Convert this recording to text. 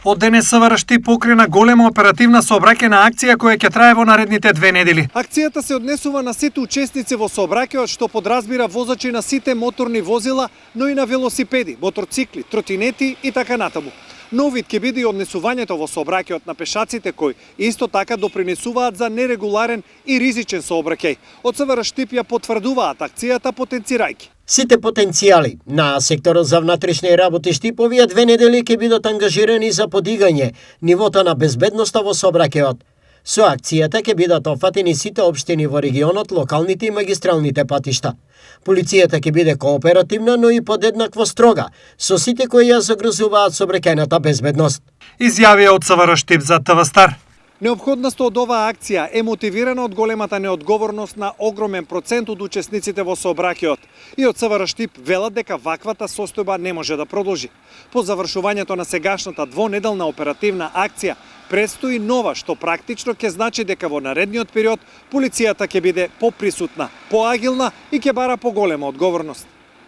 Од денес СВР Штип покрена голема оперативна сообраќајна акција која ќе трае во наредните 2 недели. Акцијата се однесува на сите учесници во сообраќајот, што подразбира возачи на сите моторни возила, но и на велосипеди, моторцикли, тротинети и така натаму. Нов вид ќе биде и однесувањето во сообраќајот на пешаците кои исто така допринесуваат за нерегуларен и ризичен сообраќај. Од СВР Штип ја потврдуваат акцијата потенцирајќи. Сите потенцијали на секторот за внатрешни работи Штип овие 2 недели ќе бидат ангажирани за подигање нивото на безбедноста во сообраќајот. Со акцијата ќе бидат опфатени сите општини во регионот, локалните и магистралните патишта. Полицијата ќе биде кооперативна, но и подеднакво строга со сите кои ја загрозуваат сообраќајната безбедност. Изјавија од СВР Штип за ТВ Стар. Неопходноста од оваа акција е мотивирана од големата неодговорност на огромен процент од учесниците во сообраќајот. И од СВР Штип велат дека ваквата состојба не може да продолжи. По завршувањето на сегашната двонеделна оперативна акција предстои нова, што практично ќе значи дека во наредниот период полицијата ќе биде поприсутна, поагилна и ќе бара поголема одговорност.